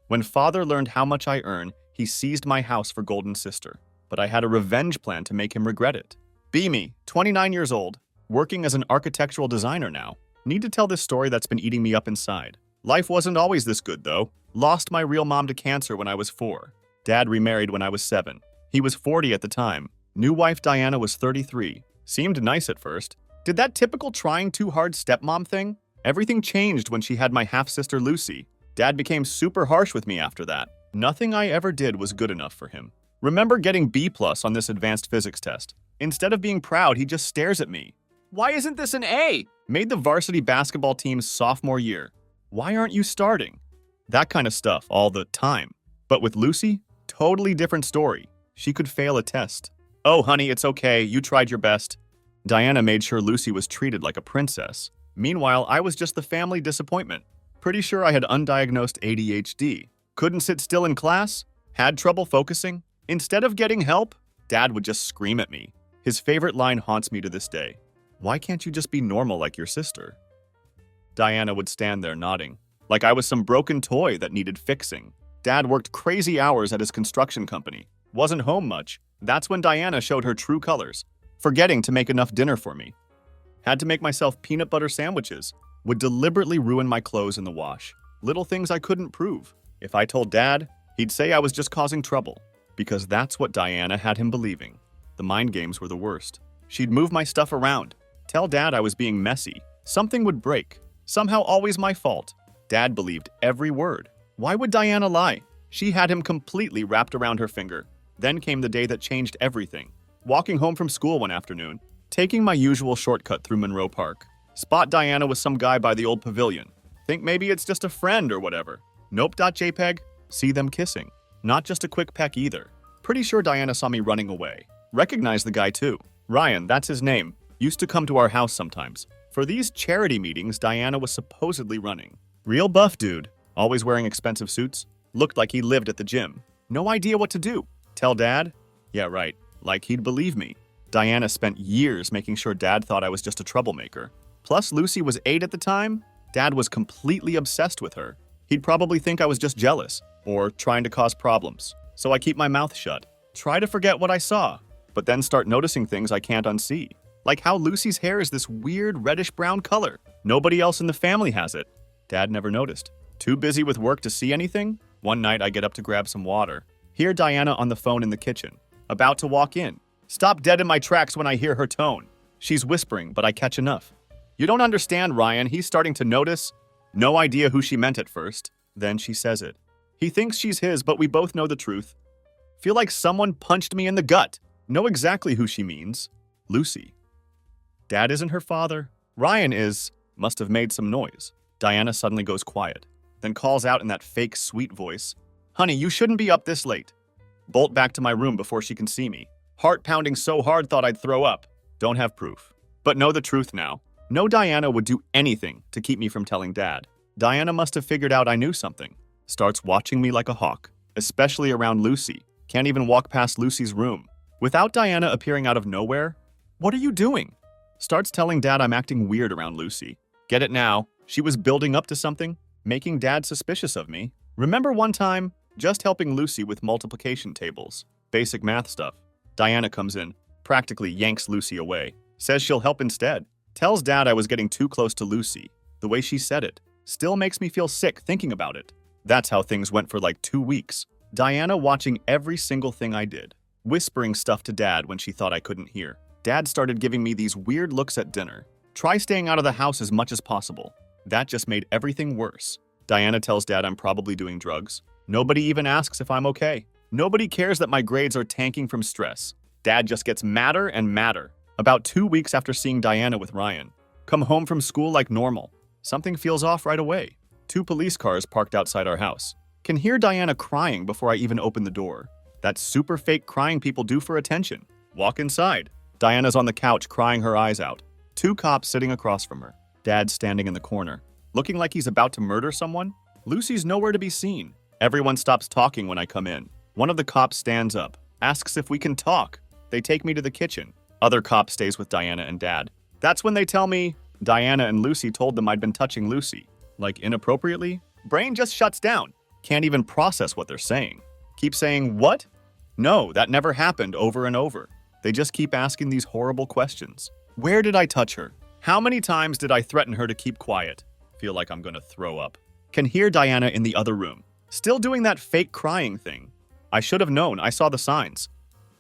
When father learned how much I earn, he seized my house for golden sister. But I had a revenge plan to make him regret it. Be me, 29 years old, working as an architectural designer now. Need to tell this story that's been eating me up inside. Life wasn't always this good, though. Lost my real mom to cancer when I was 4. Dad remarried when I was 7. He was 40 at the time. New wife Diana was 33. Seemed nice at first. Did that typical trying too hard stepmom thing? Everything changed when she had my half-sister Lucy. Dad became super harsh with me after that. Nothing I ever did was good enough for him. Remember getting B+ on this advanced physics test. Instead of being proud, he just stares at me. Why isn't this an A? Made the varsity basketball team's sophomore year. Why aren't you starting? That kind of stuff all the time. But with Lucy, totally different story. She could fail a test. Oh, honey, it's okay. You tried your best. Diana made sure Lucy was treated like a princess. Meanwhile, I was just the family disappointment. Pretty sure I had undiagnosed ADHD. Couldn't sit still in class? Had trouble focusing? Instead of getting help, Dad would just scream at me. His favorite line haunts me to this day. Why can't you just be normal like your sister? Diana would stand there nodding, like I was some broken toy that needed fixing. Dad worked crazy hours at his construction company. Wasn't home much. That's when Diana showed her true colors. Forgetting to make enough dinner for me. Had to make myself peanut butter sandwiches. Would deliberately ruin my clothes in the wash. Little things I couldn't prove. If I told Dad, he'd say I was just causing trouble. Because that's what Diana had him believing. The mind games were the worst. She'd move my stuff around. Tell Dad I was being messy. Something would break. Somehow always my fault. Dad believed every word. Why would Diana lie? She had him completely wrapped around her finger. Then came the day that changed everything. Walking home from school one afternoon, taking my usual shortcut through Monroe Park. Spot Diana with some guy by the old pavilion. Think maybe it's just a friend or whatever. Nope.jpg. See them kissing. Not just a quick peck either. Pretty sure Diana saw me running away. Recognized the guy too. Ryan, that's his name. Used to come to our house sometimes. For these charity meetings, Diana was supposedly running. Real buff dude. Always wearing expensive suits. Looked like he lived at the gym. No idea what to do. Tell Dad? Yeah, right. Like he'd believe me. Diana spent years making sure Dad thought I was just a troublemaker. Plus, Lucy was 8 at the time. Dad was completely obsessed with her. He'd probably think I was just jealous or trying to cause problems. So I keep my mouth shut. Try to forget what I saw, but then start noticing things I can't unsee. Like how Lucy's hair is this weird reddish-brown color. Nobody else in the family has it. Dad never noticed. Too busy with work to see anything? One night I get up to grab some water. Hear Diana on the phone in the kitchen. About to walk in. Stop dead in my tracks when I hear her tone. She's whispering, but I catch enough. You don't understand, Ryan. He's starting to notice. No idea who she meant at first. Then she says it. He thinks she's his, but we both know the truth. Feel like someone punched me in the gut. Know exactly who she means. Lucy. Dad isn't her father. Ryan is. Must have made some noise. Diana suddenly goes quiet, then calls out in that fake sweet voice. Honey, you shouldn't be up this late. Bolt back to my room before she can see me. Heart pounding so hard thought I'd throw up. Don't have proof. But know the truth now. No Diana would do anything to keep me from telling Dad. Diana must have figured out I knew something. Starts watching me like a hawk, especially around Lucy. Can't even walk past Lucy's room. Without Diana appearing out of nowhere, what are you doing? Starts telling Dad I'm acting weird around Lucy. Get it now. She was building up to something, making Dad suspicious of me. Remember one time, just helping Lucy with multiplication tables. Basic math stuff. Diana comes in, practically yanks Lucy away. Says she'll help instead. Tells Dad I was getting too close to Lucy. The way she said it still makes me feel sick thinking about it. That's how things went for like 2 weeks. Diana watching every single thing I did. Whispering stuff to Dad when she thought I couldn't hear. Dad started giving me these weird looks at dinner. Try staying out of the house as much as possible. That just made everything worse. Diana tells Dad I'm probably doing drugs. Nobody even asks if I'm okay. Nobody cares that my grades are tanking from stress. Dad just gets madder and madder. About 2 weeks after seeing Diana with Ryan. Come home from school like normal. Something feels off right away. 2 police cars parked outside our house. Can hear Diana crying before I even open the door. That super fake crying people do for attention. Walk inside. Diana's on the couch crying her eyes out. 2 cops sitting across from her. Dad standing in the corner, looking like he's about to murder someone. Lucy's nowhere to be seen. Everyone stops talking when I come in. One of the cops stands up, asks if we can talk. They take me to the kitchen. Other cop stays with Diana and Dad. That's when they tell me Diana and Lucy told them I'd been touching Lucy. Like inappropriately? Brain just shuts down. Can't even process what they're saying. Keep saying, "What? No, that never happened," over and over. They just keep asking these horrible questions. Where did I touch her? How many times did I threaten her to keep quiet? Feel like I'm gonna throw up. Can hear Diana in the other room, still doing that fake crying thing. I should have known, I saw the signs.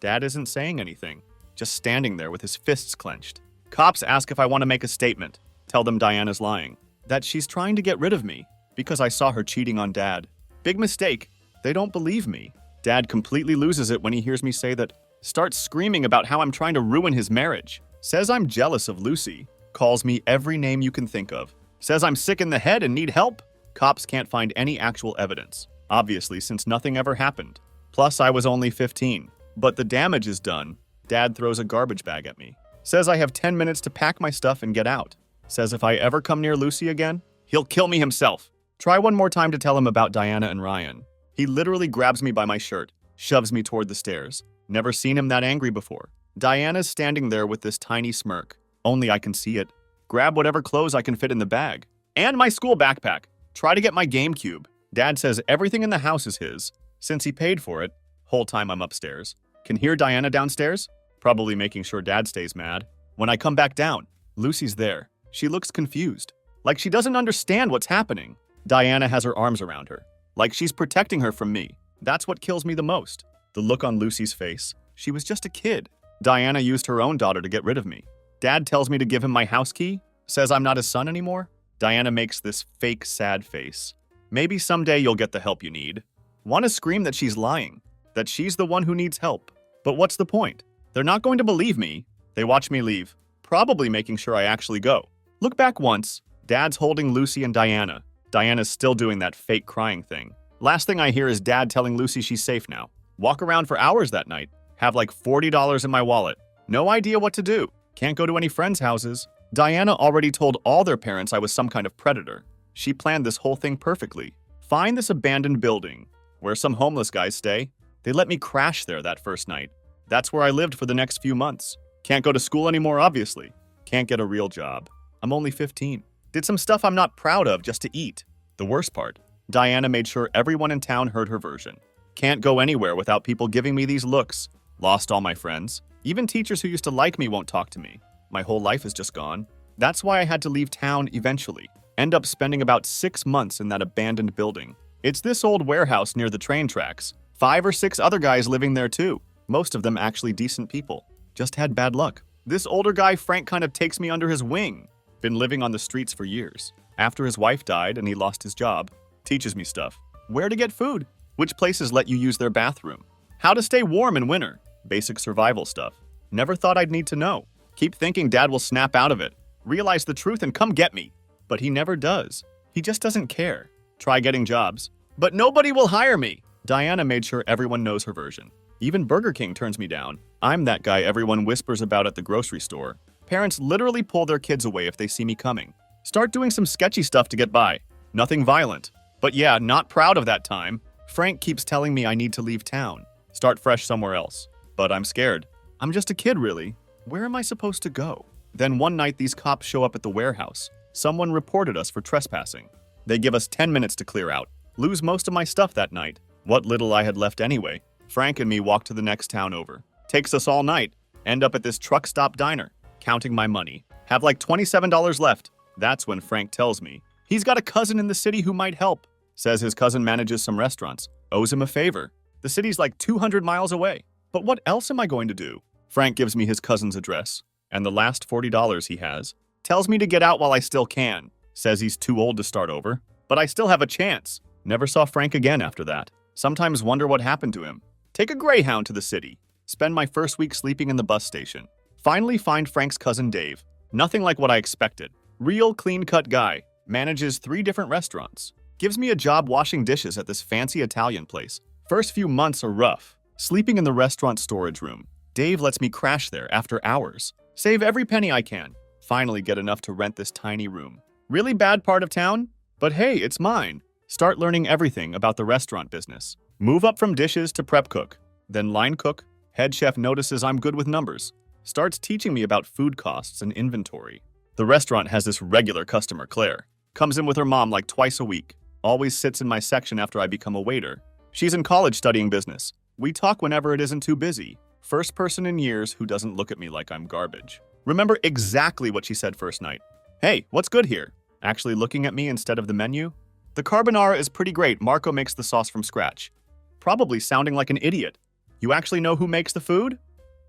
Dad isn't saying anything, just standing there with his fists clenched. Cops ask if I want to make a statement. Tell them Diana's lying, that she's trying to get rid of me because I saw her cheating on Dad. Big mistake. They don't believe me. Dad completely loses it when he hears me say that, starts screaming about how I'm trying to ruin his marriage, says I'm jealous of Lucy, calls me every name you can think of, says I'm sick in the head and need help. Cops can't find any actual evidence, obviously, since nothing ever happened. Plus, I was only 15. But the damage is done. Dad throws a garbage bag at me, says I have 10 minutes to pack my stuff and get out, says if I ever come near Lucy again, he'll kill me himself. Try one more time to tell him about Diana and Ryan. He literally grabs me by my shirt, shoves me toward the stairs. Never seen him that angry before. Diana's standing there with this tiny smirk. Only I can see it. Grab whatever clothes I can fit in the bag. And my school backpack. Try to get my GameCube. Dad says everything in the house is his, since he paid for it. Whole time I'm upstairs. Can hear Diana downstairs, probably making sure Dad stays mad. When I come back down, Lucy's there. She looks confused, like she doesn't understand what's happening. Diana has her arms around her, like she's protecting her from me. That's what kills me the most. The look on Lucy's face. She was just a kid. Diana used her own daughter to get rid of me. Dad tells me to give him my house key, says I'm not his son anymore. Diana makes this fake sad face. Maybe someday you'll get the help you need. Want to scream that she's lying, that she's the one who needs help. But what's the point? They're not going to believe me. They watch me leave, probably making sure I actually go. Look back once. Dad's holding Lucy and Diana. Diana's still doing that fake crying thing. Last thing I hear is Dad telling Lucy she's safe now. Walk around for hours that night. Have like $40 in my wallet. No idea what to do. Can't go to any friends' houses. Diana already told all their parents I was some kind of predator. She planned this whole thing perfectly. Find this abandoned building where some homeless guys stay. They let me crash there that first night. That's where I lived for the next few months. Can't go to school anymore, obviously. Can't get a real job. I'm only 15. Did some stuff I'm not proud of just to eat. The worst part, Diana made sure everyone in town heard her version. Can't go anywhere without people giving me these looks. Lost all my friends. Even teachers who used to like me won't talk to me. My whole life is just gone. That's why I had to leave town eventually. End up spending about 6 months in that abandoned building. It's this old warehouse near the train tracks. 5 or 6 other guys living there too. Most of them actually decent people. Just had bad luck. This older guy, Frank, kind of takes me under his wing. Been living on the streets for years. After his wife died and he lost his job, teaches me stuff. Where to get food, which places let you use their bathroom, how to stay warm in winter, basic survival stuff. Never thought I'd need to know. Keep thinking Dad will snap out of it, realize the truth and come get me. But he never does. He just doesn't care. Try getting jobs. But nobody will hire me. Diana made sure everyone knows her version. Even Burger King turns me down. I'm that guy everyone whispers about at the grocery store. Parents literally pull their kids away if they see me coming. Start doing some sketchy stuff to get by. Nothing violent. But yeah, not proud of that time. Frank keeps telling me I need to leave town. Start fresh somewhere else. But I'm scared. I'm just a kid, really. Where am I supposed to go? Then one night these cops show up at the warehouse. Someone reported us for trespassing. They give us 10 minutes to clear out. Lose most of my stuff that night. What little I had left anyway. Frank and me walk to the next town over. Takes us all night. End up at this truck stop diner. Counting my money. Have like $27 left. That's when Frank tells me he's got a cousin in the city who might help. Says his cousin manages some restaurants. Owes him a favor. The city's like 200 miles away. But what else am I going to do? Frank gives me his cousin's address. And the last $40 he has. Tells me to get out while I still can. Says he's too old to start over. But I still have a chance. Never saw Frank again after that. Sometimes wonder what happened to him. Take a Greyhound to the city. Spend my first week sleeping in the bus station. Finally find Frank's cousin Dave. Nothing like what I expected. Real clean-cut guy. Manages 3 different restaurants. Gives me a job washing dishes at this fancy Italian place. First few months are rough. Sleeping in the restaurant storage room. Dave lets me crash there after hours. Save every penny I can. Finally get enough to rent this tiny room. Really bad part of town? But hey, it's mine. Start learning everything about the restaurant business. Move up from dishes to prep cook. Then line cook. Head chef notices I'm good with numbers. Starts teaching me about food costs and inventory. The restaurant has this regular customer, Claire. Comes in with her mom like twice a week. Always sits in my section after I become a waiter. She's in college studying business. We talk whenever it isn't too busy. First person in years who doesn't look at me like I'm garbage. Remember exactly what she said first night. Hey, what's good here? Actually looking at me instead of the menu? The carbonara is pretty great. Marco makes the sauce from scratch. Probably sounding like an idiot. You actually know who makes the food?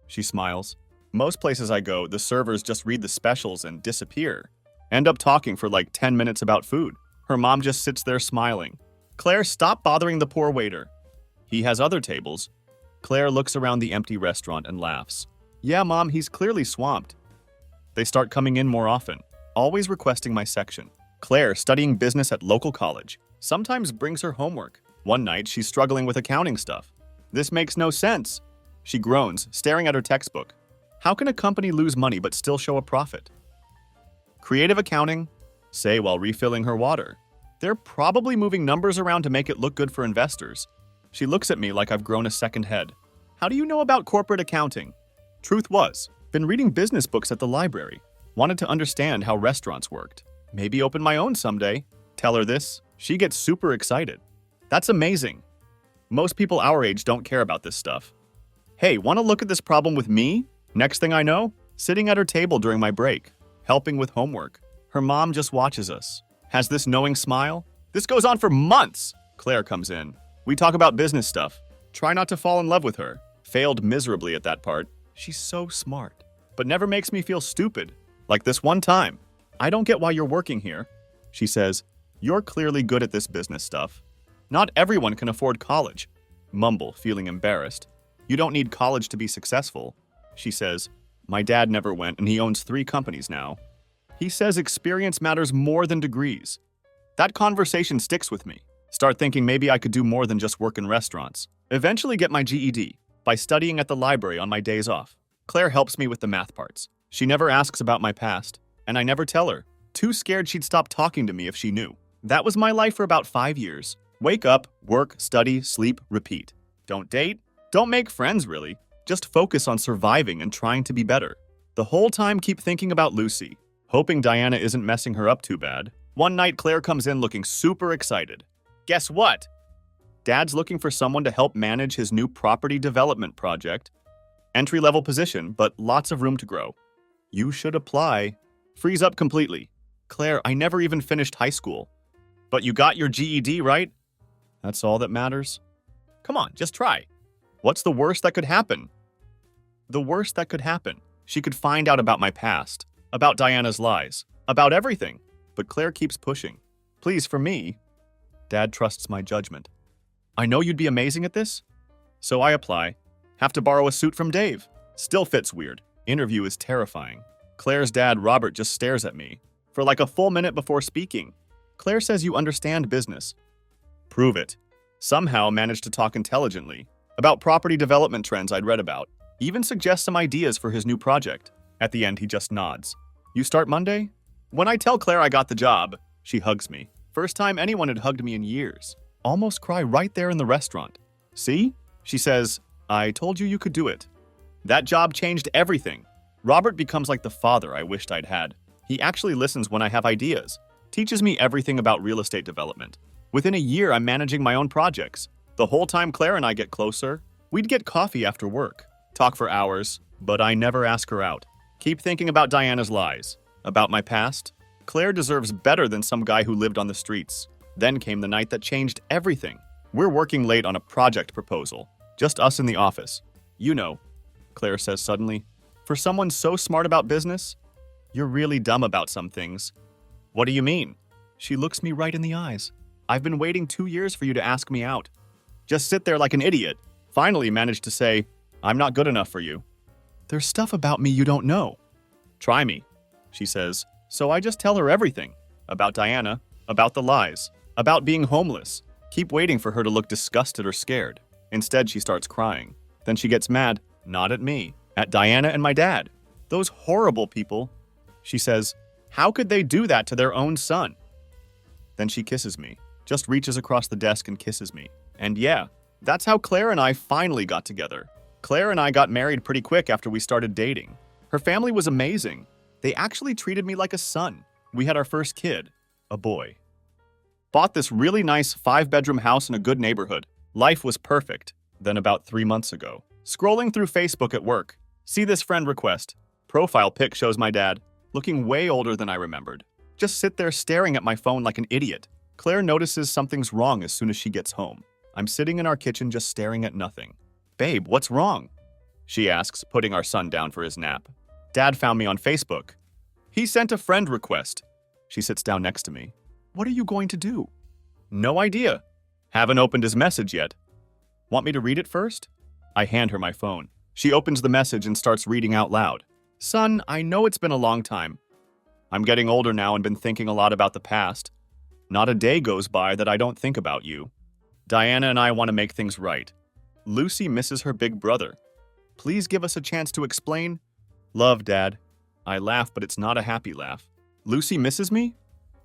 She smiles. Most places I go, the servers just read the specials and disappear. End up talking for like 10 minutes about food. Her mom just sits there smiling. Claire, stop bothering the poor waiter. He has other tables. Claire looks around the empty restaurant and laughs. Yeah, Mom, he's clearly swamped. They start coming in more often, always requesting my section. Claire, studying business at local college, sometimes brings her homework. One night, she's struggling with accounting stuff. This makes no sense. She groans, staring at her textbook. How can a company lose money but still show a profit? Creative accounting, say while refilling her water. They're probably moving numbers around to make it look good for investors. She looks at me like I've grown a second head. How do you know about corporate accounting? Truth was, been reading business books at the library. Wanted to understand how restaurants worked. Maybe open my own someday. Tell her this. She gets super excited. That's amazing. Most people our age don't care about this stuff. Hey, want to look at this problem with me? Next thing I know, sitting at her table during my break, helping with homework. Her mom just watches us. Has this knowing smile. This goes on for months. Claire comes in. We talk about business stuff. Try not to fall in love with her. Failed miserably at that part. She's so smart, but never makes me feel stupid. Like this one time. I don't get why you're working here. She says, you're clearly good at this business stuff. Not everyone can afford college. Mumble, feeling embarrassed. You don't need college to be successful. She says, my dad never went and he owns 3 companies now. He says experience matters more than degrees. That conversation sticks with me. Start thinking maybe I could do more than just work in restaurants. Eventually get my GED by studying at the library on my days off. Claire helps me with the math parts. She never asks about my past, and I never tell her. Too scared she'd stop talking to me if she knew. That was my life for about 5 years. Wake up, work, study, sleep, repeat. Don't date, don't make friends really. Just focus on surviving and trying to be better. The whole time keep thinking about Lucy, hoping Diana isn't messing her up too bad. One night Claire comes in looking super excited. Guess what? Dad's looking for someone to help manage his new property development project. Entry-level position, but lots of room to grow. You should apply. Freeze up completely. Claire, I never even finished high school. But you got your GED, right? That's all that matters? Come on, just try. What's the worst that could happen? The worst that could happen. She could find out about my past, about Diana's lies, about everything. But Claire keeps pushing. Please, for me. Dad trusts my judgment. I know you'd be amazing at this. So I apply. Have to borrow a suit from Dave. Still fits weird. Interview is terrifying. Claire's dad, Robert, just stares at me for like a full minute before speaking. Claire says you understand business. Prove it. Somehow managed to talk intelligently about property development trends I'd read about. Even suggests some ideas for his new project. At the end, he just nods. You start Monday? When I tell Claire I got the job, she hugs me. First time anyone had hugged me in years. Almost cry right there in the restaurant. See? She says, I told you you could do it. That job changed everything. Robert becomes like the father I wished I'd had. He actually listens when I have ideas. Teaches me everything about real estate development. Within a year, I'm managing my own projects. The whole time Claire and I get closer, we'd get coffee after work. Talk for hours, but I never ask her out. Keep thinking about Diana's lies. About my past. Claire deserves better than some guy who lived on the streets. Then came the night that changed everything. We're working late on a project proposal. Just us in the office. You know, Claire says suddenly, for someone so smart about business, you're really dumb about some things. What do you mean? She looks me right in the eyes. I've been waiting 2 years for you to ask me out. Just sit there like an idiot. Finally managed to say, I'm not good enough for you. There's stuff about me you don't know. Try me, she says. So I just tell her everything. About Diana, about the lies, about being homeless. Keep waiting for her to look disgusted or scared. Instead, she starts crying. Then she gets mad, not at me, at Diana and my dad. Those horrible people. She says, how could they do that to their own son? Then she kisses me, just reaches across the desk and kisses me. And yeah, that's how Claire and I finally got together. Claire and I got married pretty quick after we started dating. Her family was amazing. They actually treated me like a son. We had our first kid, a boy. Bought this really nice 5-bedroom house in a good neighborhood. Life was perfect. Then about 3 months ago, scrolling through Facebook at work, see this friend request. Profile pic shows my dad, looking way older than I remembered. Just sit there staring at my phone like an idiot. Claire notices something's wrong as soon as she gets home. I'm sitting in our kitchen just staring at nothing. Babe, what's wrong? She asks, putting our son down for his nap. Dad found me on Facebook. He sent a friend request. She sits down next to me. What are you going to do? No idea. Haven't opened his message yet. Want me to read it first? I hand her my phone. She opens the message and starts reading out loud. Son, I know it's been a long time. I'm getting older now and been thinking a lot about the past. Not a day goes by that I don't think about you. Diana and I want to make things right. Lucy misses her big brother. Please give us a chance to explain. Love, Dad. I laugh, but it's not a happy laugh. Lucy misses me?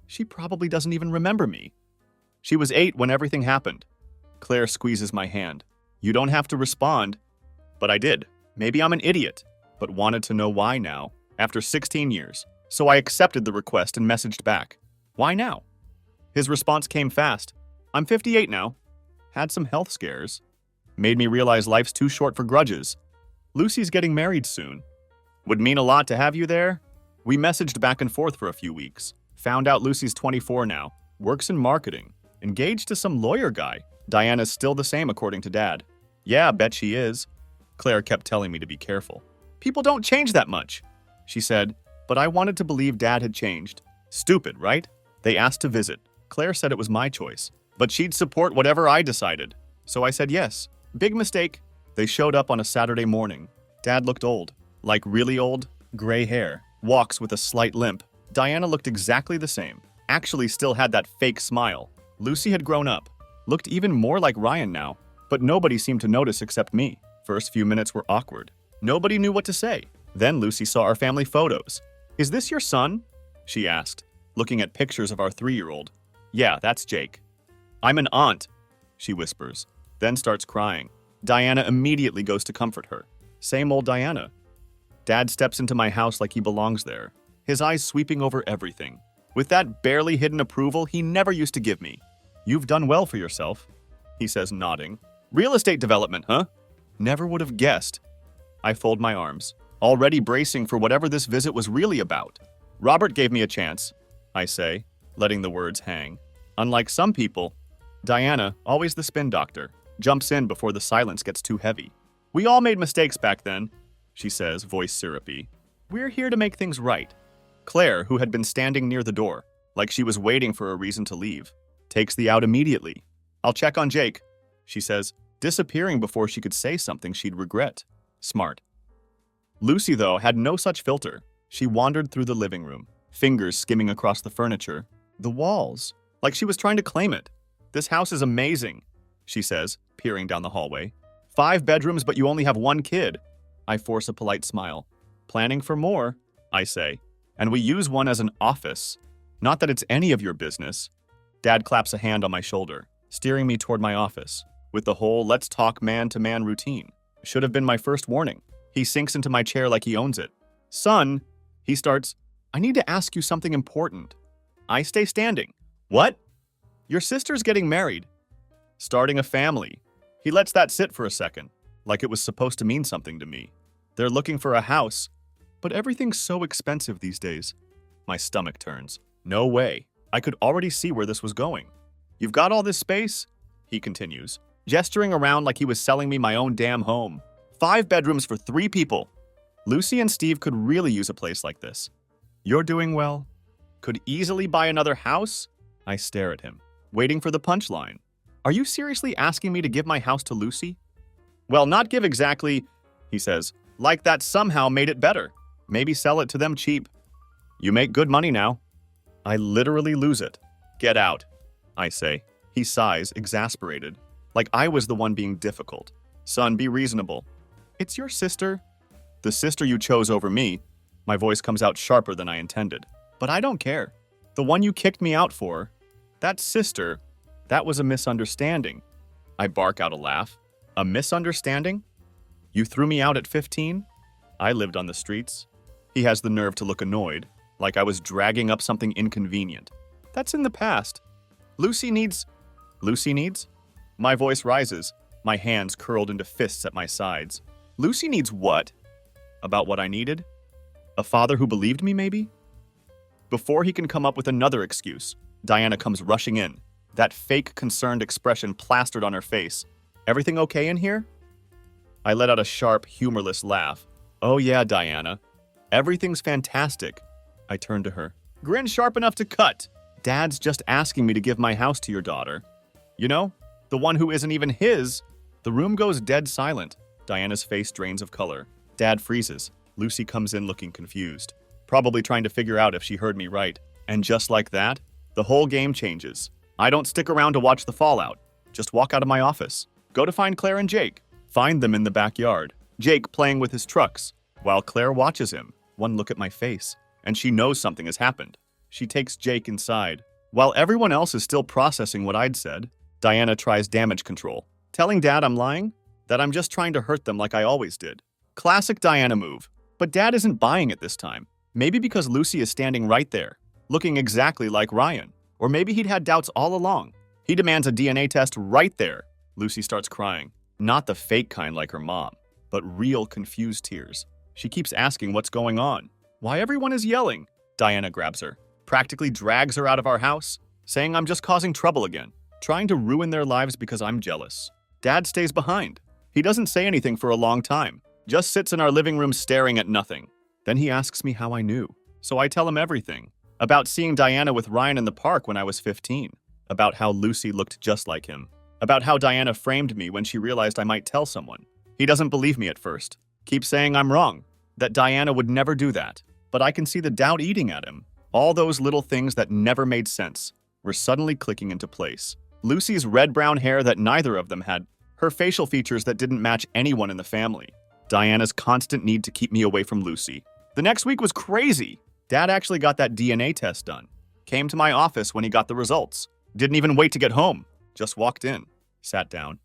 She probably doesn't even remember me. She was 8 when everything happened. Claire squeezes my hand. You don't have to respond. But I did. Maybe I'm an idiot, but wanted to know why now, after 16 years. So I accepted the request and messaged back. Why now? His response came fast. I'm 58 now. Had some health scares. Made me realize life's too short for grudges. Lucy's getting married soon. Would mean a lot to have you there. We messaged back and forth for a few weeks. Found out Lucy's 24 now. Works in marketing. Engaged to some lawyer guy. Diana's still the same according to Dad. Yeah, bet she is. Claire kept telling me to be careful. People don't change that much, she said, but I wanted to believe Dad had changed. Stupid, right? They asked to visit. Claire said it was my choice, but she'd support whatever I decided. So I said yes. Big mistake. They showed up on a Saturday morning. Dad looked old, like really old, gray hair, walks with a slight limp. Diana looked exactly the same, actually still had that fake smile. Lucy had grown up, looked even more like Ryan now, but nobody seemed to notice except me. First few minutes were awkward. Nobody knew what to say. Then Lucy saw our family photos. Is this your son? She asked, looking at pictures of our 3-year-old. Yeah, that's Jake. I'm an aunt, she whispers, then starts crying. Diana immediately goes to comfort her. Same old Diana. Dad steps into my house like he belongs there, his eyes sweeping over everything. With that barely hidden approval he never used to give me. You've done well for yourself, he says, nodding. Real estate development, huh? Never would have guessed. I fold my arms, already bracing for whatever this visit was really about. Robert gave me a chance, I say, letting the words hang. Unlike some people, Diana, always the spin doctor, jumps in before the silence gets too heavy. We all made mistakes back then, she says, voice syrupy. We're here to make things right. Claire, who had been standing near the door, like she was waiting for a reason to leave, takes the out immediately. I'll check on Jake, she says, disappearing before she could say something she'd regret. Smart. Lucy, though, had no such filter. She wandered through the living room, fingers skimming across the furniture, the walls, like she was trying to claim it. This house is amazing, she says, peering down the hallway. 5 bedrooms, but you only have 1 kid. I force a polite smile. Planning for more, I say. And we use one as an office. Not that it's any of your business. Dad claps a hand on my shoulder, steering me toward my office, with the whole let's talk man-to-man routine. Should have been my first warning. He sinks into my chair like he owns it. Son, he starts, I need to ask you something important. I stay standing. What? Your sister's getting married. Starting a family. He lets that sit for a second, like it was supposed to mean something to me. They're looking for a house, but everything's so expensive these days. My stomach turns. No way. I could already see where this was going. You've got all this space? He continues, gesturing around like he was selling me my own damn home. 5 bedrooms for 3 people. Lucy and Steve could really use a place like this. You're doing well. Could easily buy another house? I stare at him, waiting for the punchline. Are you seriously asking me to give my house to Lucy? Well, not give exactly, he says, like that somehow made it better. Maybe sell it to them cheap. You make good money now. I literally lose it. Get out, I say. He sighs, exasperated, like I was the one being difficult. Son, be reasonable. It's your sister. The sister you chose over me. My voice comes out sharper than I intended. But I don't care. The one you kicked me out for, that sister, that was a misunderstanding. I bark out a laugh. A misunderstanding? You threw me out at 15? I lived on the streets. He has the nerve to look annoyed, like I was dragging up something inconvenient. That's in the past. Lucy needs... Lucy needs? My voice rises, my hands curled into fists at my sides. Lucy needs what? About what I needed? A father who believed me, maybe? Before he can come up with another excuse, Diana comes rushing in, that fake concerned expression plastered on her face. Everything okay in here? I let out a sharp, humorless laugh. Oh yeah, Diana. Everything's fantastic. I turned to her. Grin sharp enough to cut. Dad's just asking me to give my house to your daughter. You know, the one who isn't even his. The room goes dead silent. Diana's face drains of color. Dad freezes. Lucy comes in looking confused, probably trying to figure out if she heard me right. And just like that, the whole game changes. I don't stick around to watch the fallout. Just walk out of my office. Go to find Claire and Jake. Find them in the backyard. Jake playing with his trucks, while Claire watches him. One look at my face, and she knows something has happened. She takes Jake inside. While everyone else is still processing what I'd said, Diana tries damage control, telling Dad I'm lying, that I'm just trying to hurt them like I always did. Classic Diana move. But Dad isn't buying it this time. Maybe because Lucy is standing right there, looking exactly like Ryan. Or maybe he'd had doubts all along. He demands a DNA test right there. Lucy starts crying. Not the fake kind like her mom, but real confused tears. She keeps asking what's going on. Why everyone is yelling. Diana grabs her, practically drags her out of our house, saying I'm just causing trouble again, trying to ruin their lives because I'm jealous. Dad stays behind. He doesn't say anything for a long time, just sits in our living room staring at nothing. Then he asks me how I knew. So I tell him everything. About seeing Diana with Ryan in the park when I was 15. About how Lucy looked just like him. About how Diana framed me when she realized I might tell someone. He doesn't believe me at first. Keeps saying I'm wrong. That Diana would never do that. But I can see the doubt eating at him. All those little things that never made sense were suddenly clicking into place. Lucy's red-brown hair that neither of them had. Her facial features that didn't match anyone in the family. Diana's constant need to keep me away from Lucy. The next week was crazy. Dad actually got that DNA test done. Came to my office when he got the results. Didn't even wait to get home. Just walked in, sat down,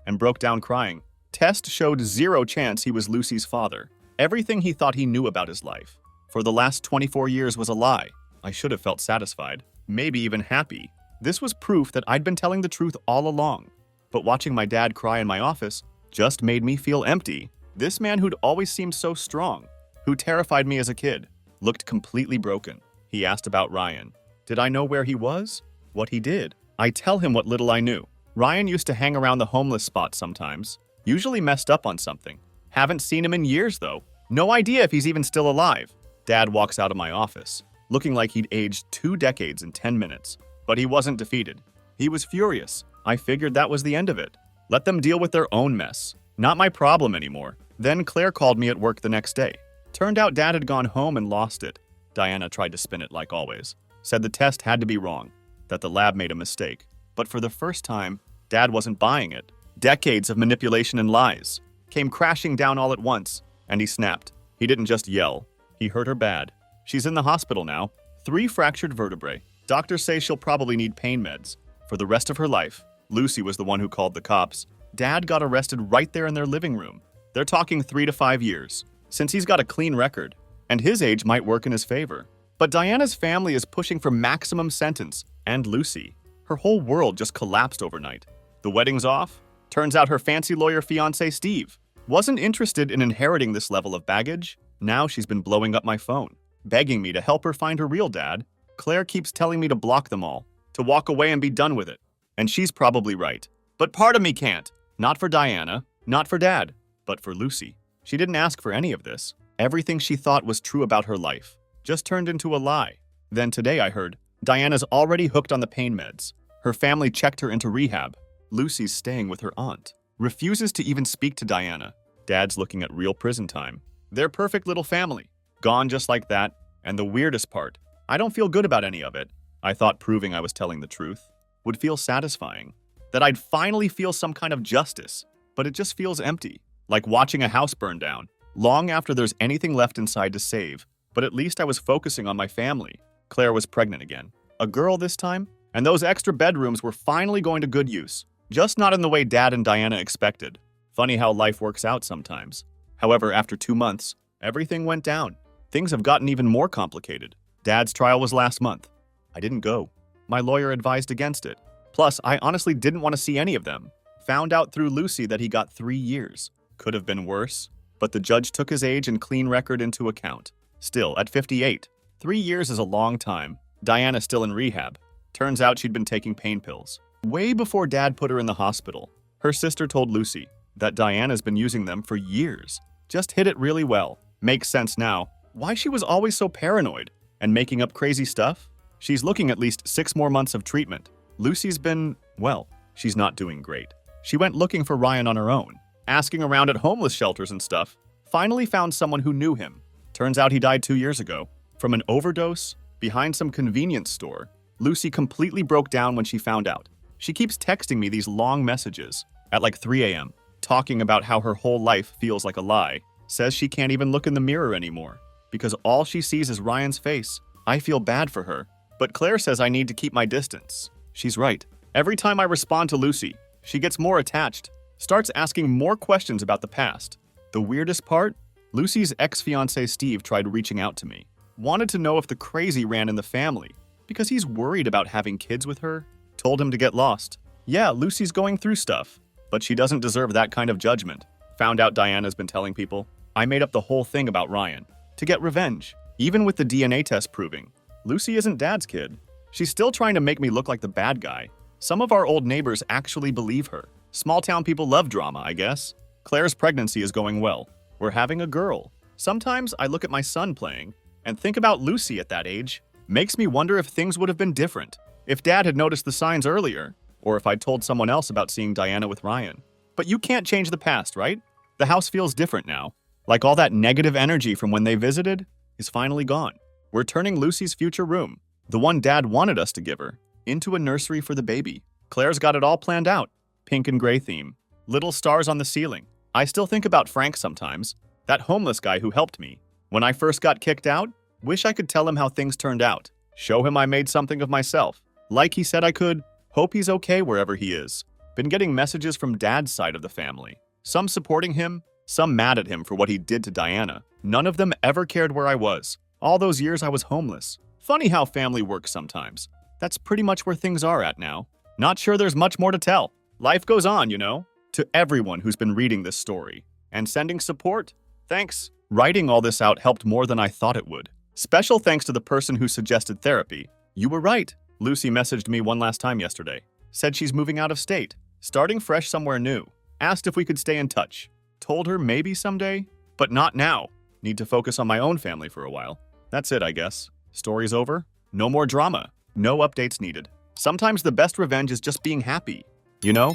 and broke down crying. Test showed 0 chance he was Lucy's father. Everything he thought he knew about his life for the last 24 years was a lie. I should have felt satisfied, maybe even happy. This was proof that I'd been telling the truth all along. But watching my dad cry in my office just made me feel empty. This man who'd always seemed so strong, who terrified me as a kid, looked completely broken. He asked about Ryan. Did I know where he was? What he did? I tell him what little I knew. Ryan used to hang around the homeless spot sometimes, usually messed up on something. Haven't seen him in years though. No idea if he's even still alive. Dad walks out of my office, looking like he'd aged 2 decades in 10 minutes. But he wasn't defeated. He was furious. I figured that was the end of it. Let them deal with their own mess. Not my problem anymore. Then Claire called me at work the next day. Turned out Dad had gone home and lost it. Diana tried to spin it like always. Said the test had to be wrong, that the lab made a mistake. But for the first time, Dad wasn't buying it. Decades of manipulation and lies came crashing down all at once, and he snapped. He didn't just yell. He hurt her bad. She's in the hospital now. 3 fractured vertebrae. Doctors say she'll probably need pain meds for the rest of her life. Lucy was the one who called the cops. Dad got arrested right there in their living room. They're talking 3 to 5 years, since he's got a clean record, and his age might work in his favor. But Diana's family is pushing for maximum sentence, and Lucy. Her whole world just collapsed overnight. The wedding's off. Turns out her fancy lawyer fiancé Steve wasn't interested in inheriting this level of baggage. Now she's been blowing up my phone, begging me to help her find her real dad. Claire keeps telling me to block them all, to walk away and be done with it. And she's probably right. But part of me can't. Not for Diana, not for Dad, but for Lucy. She didn't ask for any of this. Everything she thought was true about her life just turned into a lie. Then today I heard Diana's already hooked on the pain meds. Her family checked her into rehab. Lucy's staying with her aunt. Refuses to even speak to Diana. Dad's looking at real prison time. Their perfect little family. Gone just like that. And the weirdest part, I don't feel good about any of it. I thought proving I was telling the truth would feel satisfying. That I'd finally feel some kind of justice. But it just feels empty. Like watching a house burn down. Long after there's anything left inside to save. But at least I was focusing on my family. Claire was pregnant again. A girl this time? And those extra bedrooms were finally going to good use. Just not in the way Dad and Diana expected. Funny how life works out sometimes. However, after 2 months, everything went down. Things have gotten even more complicated. Dad's trial was last month. I didn't go. My lawyer advised against it. Plus, I honestly didn't want to see any of them. Found out through Lucy that he got 3 years. Could have been worse, but the judge took his age and clean record into account. Still, at 58, 3 years is a long time. Diana's still in rehab. Turns out she'd been taking pain pills. Way before Dad put her in the hospital. Her sister told Lucy that Diana's been using them for years. Just hit it really well. Makes sense now. Why she was always so paranoid and making up crazy stuff? She's looking at least 6 more months of treatment. Lucy's been, well, she's not doing great. She went looking for Ryan on her own, asking around at homeless shelters and stuff. Finally found someone who knew him. Turns out he died 2 years ago. From an overdose behind some convenience store. Lucy completely broke down when she found out. She keeps texting me these long messages at like 3 a.m., talking about how her whole life feels like a lie. Says she can't even look in the mirror anymore because all she sees is Ryan's face. I feel bad for her, but Claire says I need to keep my distance. She's right. Every time I respond to Lucy, she gets more attached, starts asking more questions about the past. The weirdest part? Lucy's ex-fiancé Steve tried reaching out to me. Wanted to know if the crazy ran in the family because he's worried about having kids with her. Told him to get lost. Yeah, Lucy's going through stuff, but she doesn't deserve that kind of judgment. Found out Diana's been telling people. I made up the whole thing about Ryan to get revenge, even with the DNA test proving Lucy isn't Dad's kid. She's still trying to make me look like the bad guy. Some of our old neighbors actually believe her. Small town people love drama, I guess. Claire's pregnancy is going well. We're having a girl. Sometimes I look at my son playing and think about Lucy at that age. Makes me wonder if things would have been different. If Dad had noticed the signs earlier, or if I'd told someone else about seeing Diana with Ryan. But you can't change the past, right? The house feels different now. Like all that negative energy from when they visited is finally gone. We're turning Lucy's future room, the one Dad wanted us to give her, into a nursery for the baby. Claire's got it all planned out. Pink and gray theme. Little stars on the ceiling. I still think about Frank sometimes, that homeless guy who helped me. When I first got kicked out, wish I could tell him how things turned out. Show him I made something of myself. Like he said I could. Hope he's okay wherever he is. Been getting messages from Dad's side of the family. Some supporting him, some mad at him for what he did to Diana. None of them ever cared where I was. All those years I was homeless. Funny how family works sometimes. That's pretty much where things are at now. Not sure there's much more to tell. Life goes on, you know? To everyone who's been reading this story and sending support, thanks. Writing all this out helped more than I thought it would. Special thanks to the person who suggested therapy. You were right. Lucy messaged me one last time yesterday. Said she's moving out of state, starting fresh somewhere new. Asked if we could stay in touch. Told her maybe someday, but not now. Need to focus on my own family for a while. That's it, I guess. Story's over. No more drama. No updates needed. Sometimes the best revenge is just being happy, you know?